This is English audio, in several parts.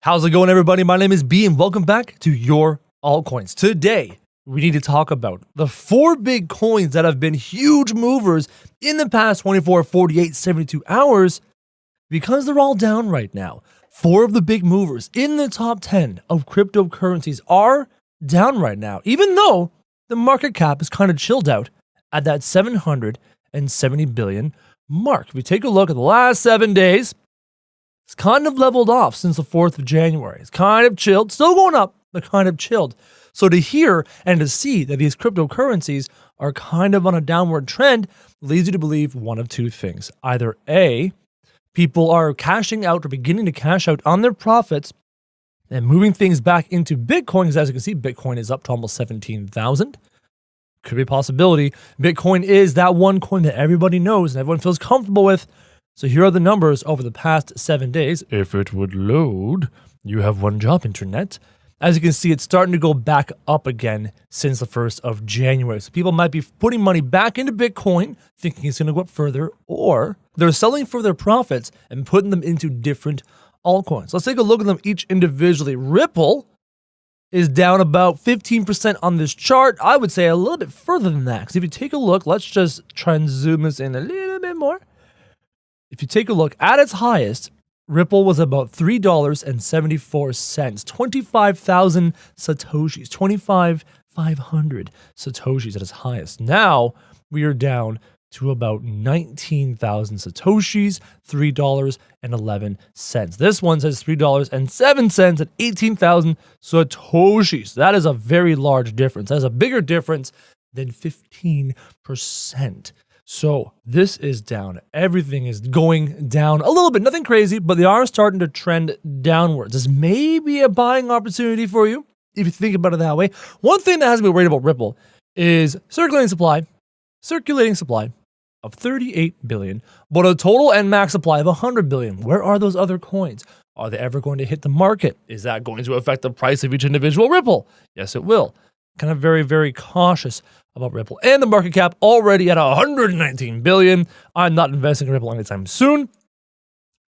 How's it going, everybody? My name is B, and welcome back to Your Altcoins. Today, we need to talk about the 4 big coins that have been huge movers in the past 24, 48, 72 hours because they're all down right now. 4 of the big movers in the top 10 of cryptocurrencies are down right now, even though the market cap is kind of chilled out at that 770 billion mark. If we take a look at the last 7 days, it's kind of leveled off since the 4th of January. It's kind of chilled, still going up, but kind of chilled. So to hear and to see that these cryptocurrencies are kind of on a downward trend leads you to believe one of two things. Either A, people are cashing out or beginning to cash out on their profits and moving things back into Bitcoin, because as you can see, Bitcoin is up to almost 17,000. Could be a possibility. Bitcoin is that one coin that everybody knows and everyone feels comfortable with. So here are the numbers over the past 7 days. If it would load, you have one job, internet. As you can see, it's starting to go back up again since the 1st of January. So people might be putting money back into Bitcoin, thinking it's going to go up further, or they're selling for their profits and putting them into different altcoins. Let's take a look at them each individually. Ripple is down about 15% on this chart. I would say a little bit further than that, because if you take a look, let's just try and zoom this in a little bit more. If you take a look at its highest, Ripple was about $3.74, 25,000 Satoshis, 25,500 Satoshis at its highest. Now we are down to about 19,000 Satoshis, $3.11. This one says $3.07 at 18,000 Satoshis. That is a very large difference. That is a bigger difference than 15%. So this is down. Everything is going down a little bit. Nothing crazy, but they are starting to trend downwards. This may be a buying opportunity for you if you think about it that way. One thing that has me worried about Ripple is circulating supply of 38 billion, but a total and max supply of 100 billion. Where are those other coins? Are they ever going to hit the market? Is that going to affect the price of each individual Ripple? Yes, it will. Kind of very, very cautious about Ripple. And the market cap already at 119 billion. I'm not investing in Ripple anytime soon.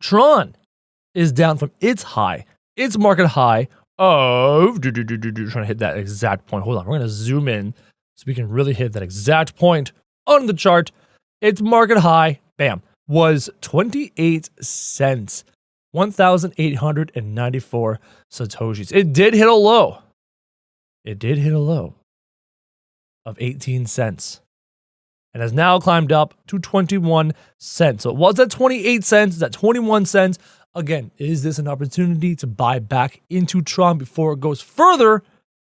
Tron is down from its high, its market high of, trying to hit that exact point. Hold on, we're going to zoom in so we can really hit that exact point on the chart. Its market high, bam, was 28 cents, 1,894 Satoshis. It did hit a low. Of 18 cents and has now climbed up to 21 cents. So it was at 28 cents, it's at 21 cents. Again, is this an opportunity to buy back into Tron before it goes further?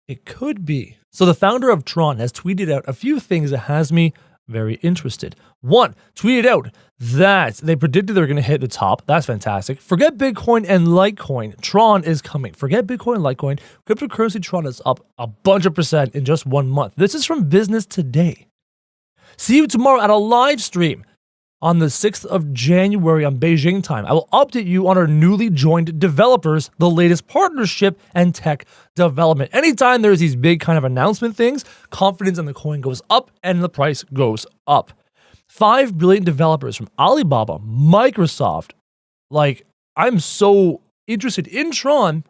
It could be. So the founder of Tron has tweeted out a few things that has me very interested. One, tweeted out that they predicted they're going to hit the top. That's fantastic. Forget Bitcoin and Litecoin. Tron is coming. Forget Bitcoin and Litecoin. Cryptocurrency Tron is up a bunch of percent in just 1 month. This is from Business Today. See you tomorrow at a live stream on the 6th of January on Beijing time. I will update you on our newly joined developers, the latest partnership and tech development. Anytime there's these big kind of announcement things, confidence in the coin goes up and the price goes up. 5 billion developers from Alibaba, Microsoft. Like, I'm so interested in Tron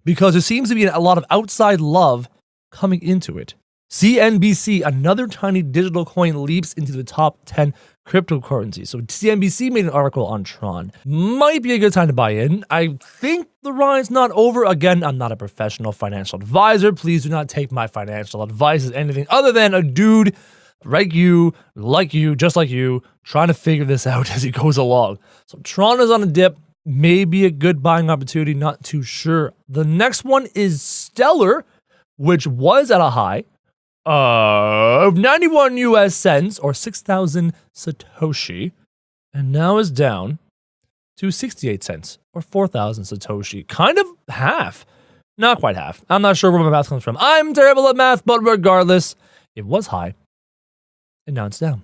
because there seems to be a lot of outside love coming into it. CNBC, another tiny digital coin, leaps into the top 10 cryptocurrencies. So CNBC made an article on Tron. Might be a good time to buy in. I think the ride's not over. Again, I'm not a professional financial advisor. Please do not take my financial advice as anything other than a dude like you, just like you, trying to figure this out as he goes along. So Tron is on a dip. Maybe a good buying opportunity, not too sure. The next one is Stellar, which was at a high of 91 US cents or 6,000 Satoshi, and now is down to 68 cents or 4,000 Satoshi. Kind of half. Not quite half. I'm not sure where my math comes from. I'm terrible at math, but regardless, it was high and now it's down.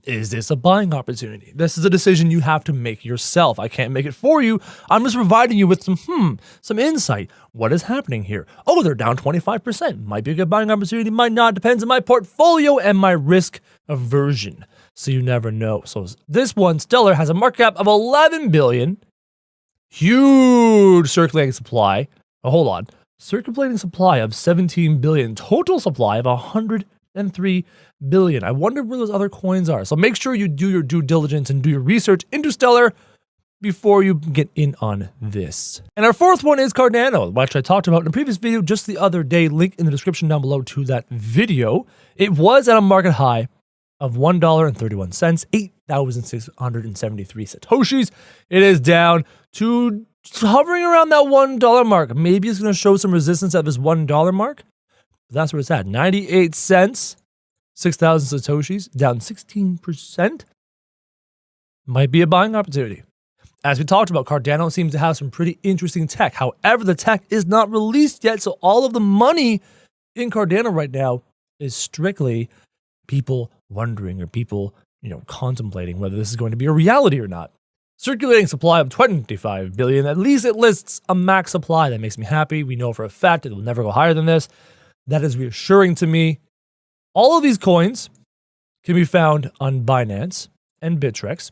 Is this a buying opportunity? This is a decision you have to make yourself. I can't make it for you. I'm just providing you with some insight. What is happening here? Oh, they're down 25%. Might be a good buying opportunity, might not. Depends on my portfolio and my risk aversion. So you never know. So this one, Stellar, has a market cap of 11 billion. Huge circulating supply. Oh, hold on. Circulating supply of 17 billion. Total supply of 103 billion. I wonder where those other coins are. So make sure you do your due diligence and do your research into Stellar before you get in on this. And our fourth one is Cardano, which I talked about in a previous video just the other day. Link in the description down below to that video. It was at a market high of $1.31, 8,673 Satoshis. It is down to hovering around that $1 mark. Maybe it's going to show some resistance at this $1 mark. But that's where it's at. 98 cents, 6,000 Satoshis, down 16%. Might be a buying opportunity. As we talked about, Cardano seems to have some pretty interesting tech. However, the tech is not released yet, so all of the money in Cardano right now is strictly people wondering or people, contemplating whether this is going to be a reality or not. Circulating supply of 25 billion. At least it lists a max supply. That makes me happy. We know for a fact it will never go higher than this. That is reassuring to me. All of these coins can be found on Binance and Bittrex.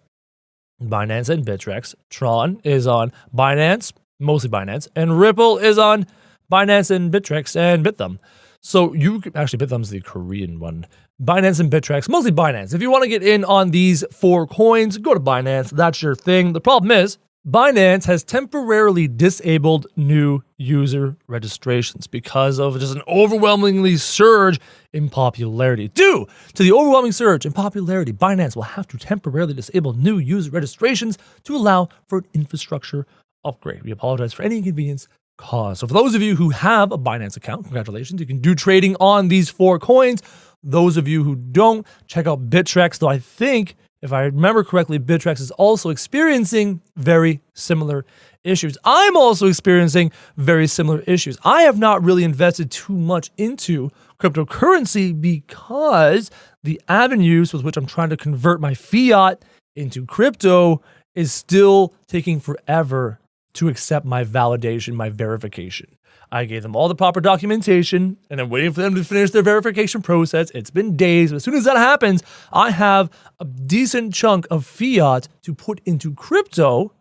Tron is on Binance, mostly Binance, and Ripple is on Binance and Bittrex and Bithumb. So Bithumb's the Korean one. Binance and Bittrex, mostly Binance. If you want to get in on these 4 coins, go to Binance. That's your thing. The problem is, Binance has temporarily disabled new user registrations because of just an overwhelmingly surge in popularity. Due to the overwhelming surge in popularity, Binance will have to temporarily disable new user registrations to allow for an infrastructure upgrade. We apologize for any inconvenience caused. So for those of you who have a Binance account, congratulations. You can do trading on these 4 coins. Those of you who don't, check out Bittrex, though I think, if I remember correctly, Bittrex is also experiencing very similar issues. I'm also experiencing very similar issues. I have not really invested too much into cryptocurrency because the avenues with which I'm trying to convert my fiat into crypto is still taking forever to accept my validation, my verification. I gave them all the proper documentation, and I'm waiting for them to finish their verification process. It's been days, but as soon as that happens, I have a decent chunk of fiat to put into crypto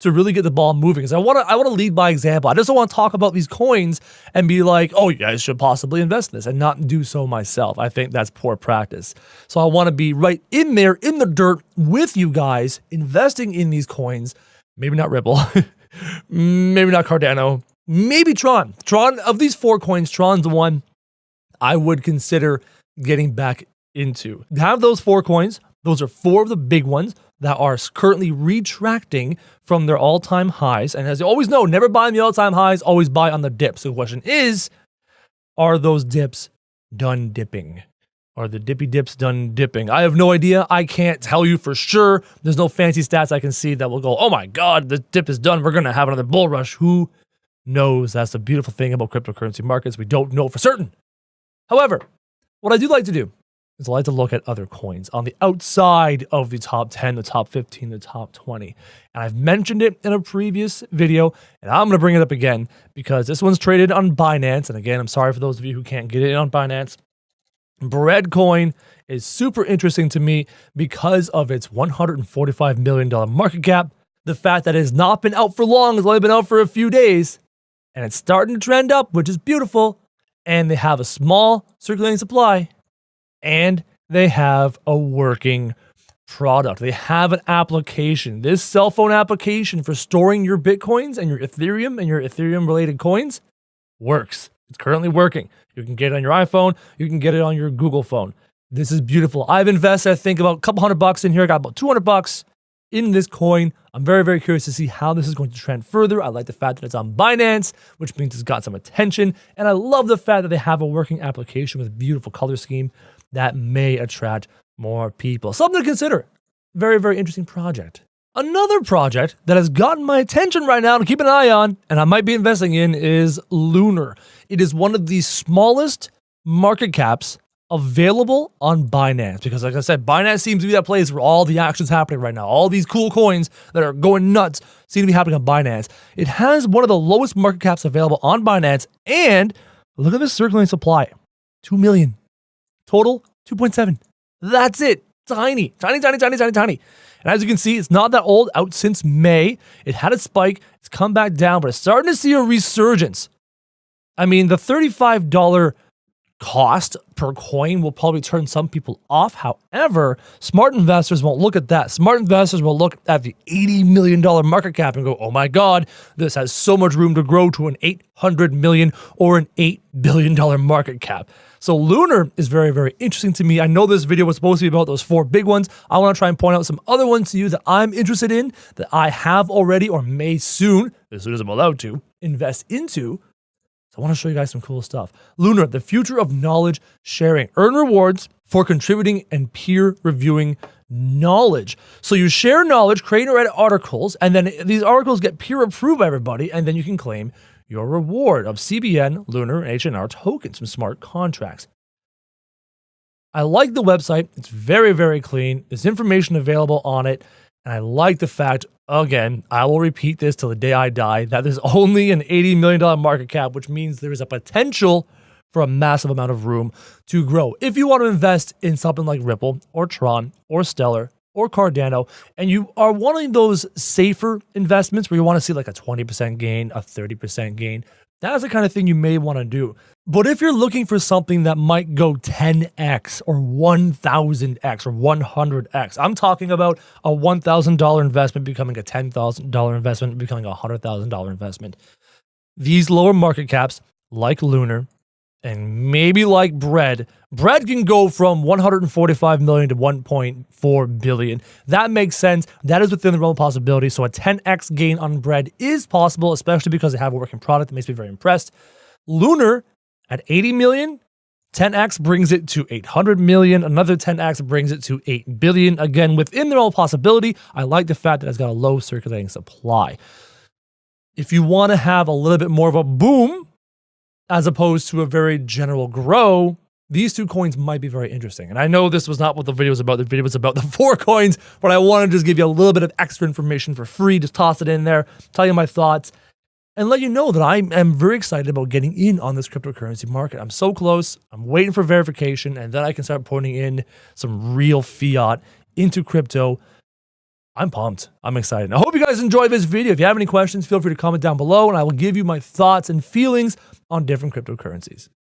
to really get the ball moving. Because I want to lead by example. I just don't want to talk about these coins and be like, oh, you guys should possibly invest in this, and not do so myself. I think that's poor practice. So I want to be right in there, in the dirt with you guys, investing in these coins. Maybe not Ripple, maybe not Cardano, maybe Tron. Tron, of these 4 coins, Tron's the one I would consider getting back into. Have those 4 coins. Those are 4 of the big ones that are currently retracting from their all-time highs. And as you always know, never buy on the all-time highs, always buy on the dips. So the question is, are those dips done dipping? Are the dippy dips done dipping? I have no idea. I can't tell you for sure. There's no fancy stats I can see that will go, oh my God, the dip is done. We're going to have another bull rush. Who knows? That's the beautiful thing about cryptocurrency markets. We don't know for certain. However, what I do like to do is I like to look at other coins on the outside of the top 10, the top 15, the top 20. And I've mentioned it in a previous video, and I'm going to bring it up again because this one's traded on Binance. And again, I'm sorry for those of you who can't get it on Binance. Bread coin is super interesting to me because of its $145 million market cap. The fact that it has not been out for long, it's only been out for a few days, and it's starting to trend up, which is beautiful. And they have a small circulating supply, and they have a working product. They have an application. This cell phone application for storing your Bitcoins and your Ethereum and your Ethereum related coins works. It's currently working. You can get it on your iPhone. You can get it on your Google phone. This is beautiful. I've invested, I think, about a couple $100 in here. I got about $200 in this coin. I'm very, very curious to see how this is going to trend further. I like the fact that it's on Binance, which means it's got some attention. And I love the fact that they have a working application with a beautiful color scheme that may attract more people. Something to consider. Very, very interesting project. Another project that has gotten my attention right now to keep an eye on, and I might be investing in, is Lunar. It is one of the smallest market caps available on Binance because, like I said, Binance seems to be that place where all the action's happening right now. All these cool coins that are going nuts seem to be happening on Binance. It has one of the lowest market caps available on Binance, and look at this circulating supply. 2 million. Total, 2.7. That's it. Tiny. And as you can see, it's not that old, out since May. It had a spike, it's come back down, but it's starting to see a resurgence. I mean, the $35 cost per coin will probably turn some people off. However, smart investors won't look at that. Smart investors will look at the $80 million market cap and go, oh my God, this has so much room to grow to an $800 million or an $8 billion market cap. So Lunar is very, very interesting to me. I know this video was supposed to be about those 4 big ones. I want to try and point out some other ones to you that I'm interested in, that I have already or may soon, as soon as I'm allowed to, invest into. So I want to show you guys some cool stuff. Lunar, the future of knowledge sharing. Earn rewards for contributing and peer reviewing knowledge. So you share knowledge, create and write articles, and then these articles get peer approved by everybody, and then you can claim your reward of CBN, Lunar, and HNR tokens from smart contracts. I like the website. It's very, very clean. There's information available on it. And I like the fact, again, I will repeat this till the day I die, that there's only an $80 million market cap, which means there is a potential for a massive amount of room to grow. If you want to invest in something like Ripple or Tron or Stellar or Cardano, and you are wanting those safer investments where you want to see like a 20% gain, a 30% gain, that's the kind of thing you may want to do. But if you're looking for something that might go 10x or 1000x or 100x, I'm talking about a $1,000 investment becoming a $10,000 investment, becoming a $100,000 investment. These lower market caps, like Lunar, and maybe like Bread can go from 145 million to 1.4 billion. That makes sense. That is within the realm of possibility. So a 10x gain on Bread is possible, especially because they have a working product that makes me very impressed. Lunar at 80 million, 10x brings it to 800 million. Another 10x brings it to 8 billion. Again, within the realm of possibility. I like the fact that it's got a low circulating supply. If you want to have a little bit more of a boom, as opposed to a very general grow, these 2 coins might be very interesting. And I know this was not what the video was about. The video was about the 4 coins, but I wanted to just give you a little bit of extra information for free. Just toss it in there, tell you my thoughts, and let you know that I am very excited about getting in on this cryptocurrency market. I'm so close. I'm waiting for verification, and then I can start putting in some real fiat into crypto. I'm pumped. I'm excited. I hope you guys enjoyed this video. If you have any questions, feel free to comment down below, and I will give you my thoughts and feelings on different cryptocurrencies.